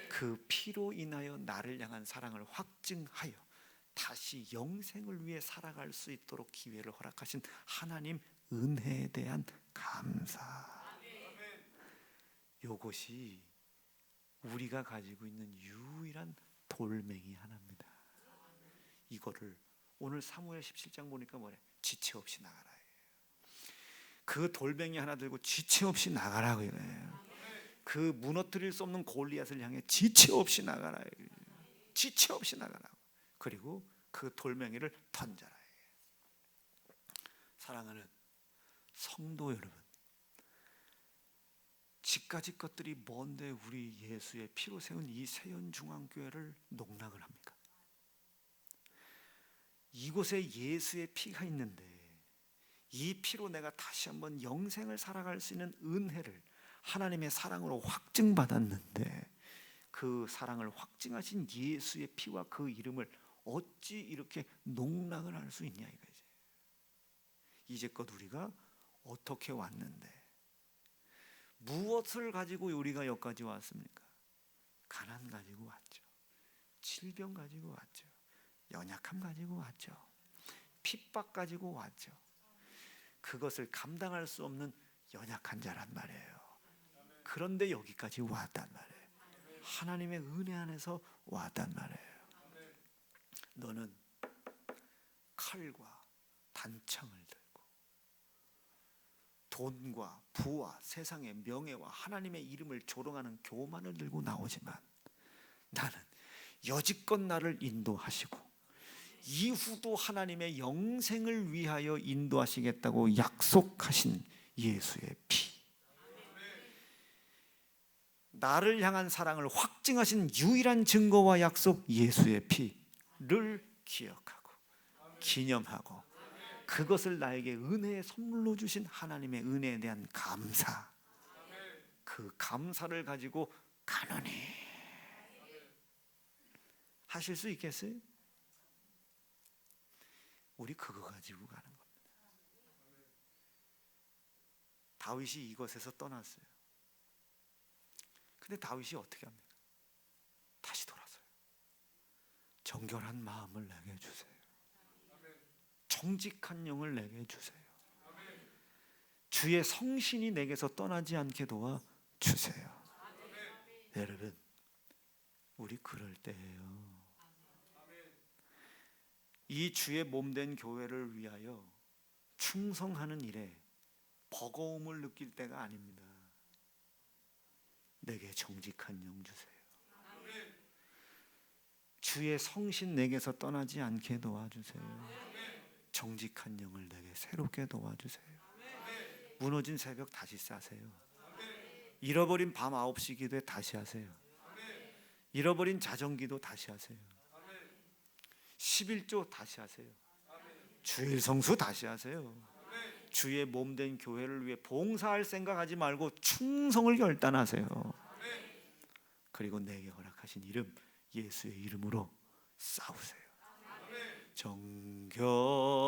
그 피로 인하여 나를 향한 사랑을 확증하여 다시 영생을 위해 살아갈 수 있도록 기회를 허락하신 하나님 은혜에 대한 감사. 이것이 우리가 가지고 있는 유일한 돌멩이 하나입니다. 이거를 오늘 사무엘 17장 보니까 뭐래? 지체 없이 나가라. 그 돌멩이 하나 들고 지체 없이 나가라고 이거예요. 그 무너뜨릴 수 없는 골리앗을 향해 지체 없이 나가라. 지체 없이 나가라. 그리고 그 돌멩이를 던져라. 사랑하는 성도 여러분, 지까지 것들이 뭔데 우리 예수의 피로 세운 이 세연중앙교회를 농락을 합니까? 이곳에 예수의 피가 있는데 이 피로 내가 다시 한번 영생을 살아갈 수 있는 은혜를 하나님의 사랑으로 확증받았는데 그 사랑을 확증하신 예수의 피와 그 이름을 어찌 이렇게 농락을 할 수 있냐 이거지. 이제껏 우리가 어떻게 왔는데 무엇을 가지고 우리가 여기까지 왔습니까? 가난 가지고 왔죠. 질병 가지고 왔죠. 연약함 가지고 왔죠. 핍박 가지고 왔죠. 그것을 감당할 수 없는 연약한 자란 말이에요. 그런데 여기까지 왔단 말이에요. 하나님의 은혜 안에서 왔단 말이에요. 너는 칼과 단창을 들고 돈과 부와 세상의 명예와 하나님의 이름을 조롱하는 교만을 들고 나오지만 나는 여지껏 나를 인도하시고 이후도 하나님의 영생을 위하여 인도하시겠다고 약속하신 예수의 피, 나를 향한 사랑을 확증하신 유일한 증거와 약속 예수의 피를 기억하고 기념하고 그것을 나에게 은혜의 선물로 주신 하나님의 은혜에 대한 감사, 그 감사를 가지고 가노니 하실 수 있겠어요? 우리 그거 가지고 가는 겁니다. 다윗이 이것에서 떠났어요. 근데 다윗이 어떻게 합니까? 다시 돌아서요. 정결한 마음을 내게 주세요. 정직한 영을 내게 주세요. 주의 성신이 내게서 떠나지 않게 도와 주세요. 여러분, 우리 그럴 때예요. 이 주의 몸된 교회를 위하여 충성하는 일에 버거움을 느낄 때가 아닙니다. 내게 정직한 영 주세요. 주의 성신 내게서 떠나지 않게 도와주세요. 정직한 영을 내게 새롭게 도와주세요. 무너진 새벽 다시 싸세요. 잃어버린 밤 9시 기도에 다시 하세요. 잃어버린 자정기도 다시 하세요. 11조 다시 하세요. 주일 성수 다시 하세요. 주의 몸된 교회를 위해 봉사할 생각하지 말고 충성을 결단하세요. 그리고 내게 허락하신 이름 예수의 이름으로 싸우세요.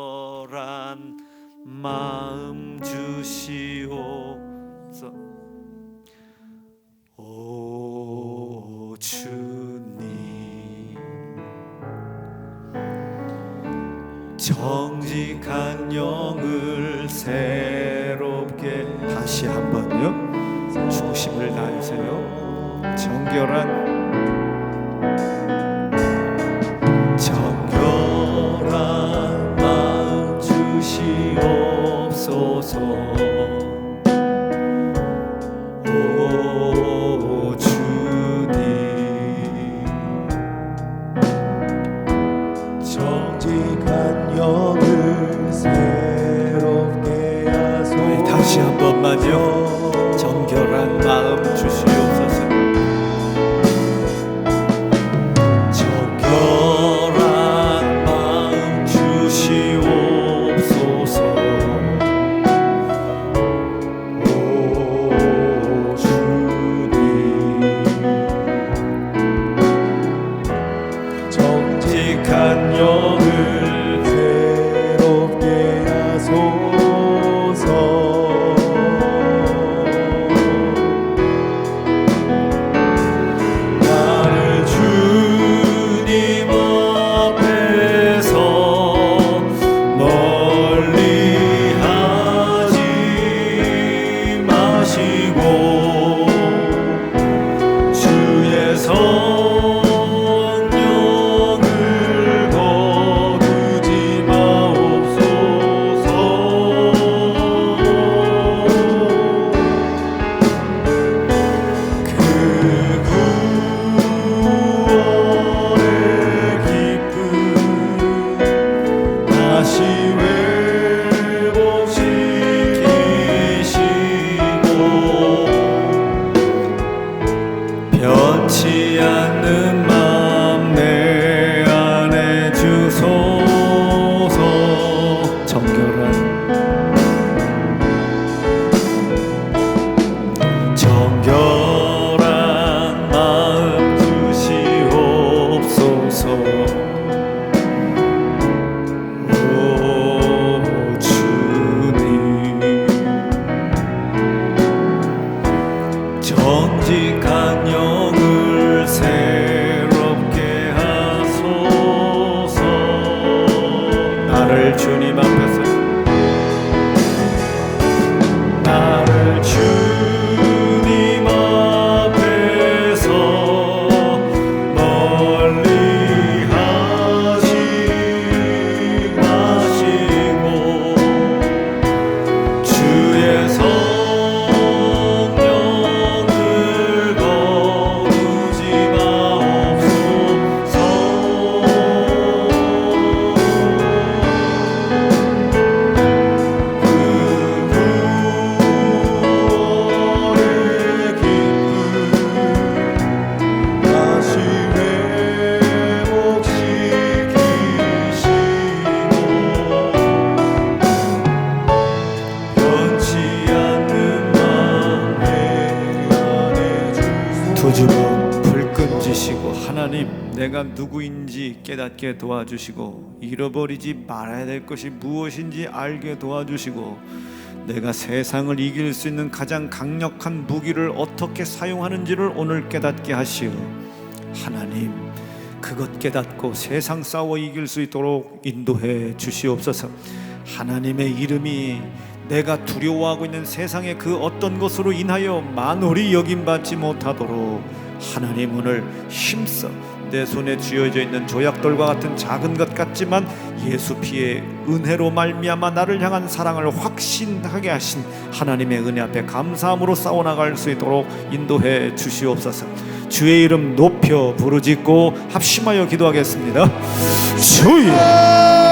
정결한 마음 주시옵소서. 오 주님, 정직한 영을 새롭게 다시 한번요 중심을 다하세요. 정결한 마음 주시옵소서. 오 주님, 정직한 영을 새롭게 하소서. 다시 한 번만요. 정결한 마음 주시옵소서. 도와주시고, 하나님 내가 누구인지 깨닫게 도와주시고, 잃어버리지 말아야 될 것이 무엇인지 알게 도와주시고, 내가 세상을 이길 수 있는 가장 강력한 무기를 어떻게 사용하는지를 오늘 깨닫게 하시어 하나님 그것 깨닫고 세상 싸워 이길 수 있도록 인도해 주시옵소서. 하나님의 이름이 내가 두려워하고 있는 세상의 그 어떤 것으로 인하여 만홀히 여김받지 못하도록 하나님 오늘 힘써 내 손에 쥐어져 있는 조약돌과 같은 작은 것 같지만 예수 피의 은혜로 말미암아 나를 향한 사랑을 확신하게 하신 하나님의 은혜 앞에 감사함으로 싸워나갈 수 있도록 인도해 주시옵소서. 주의 이름 높여 부르짖고 합심하여 기도하겠습니다. 주여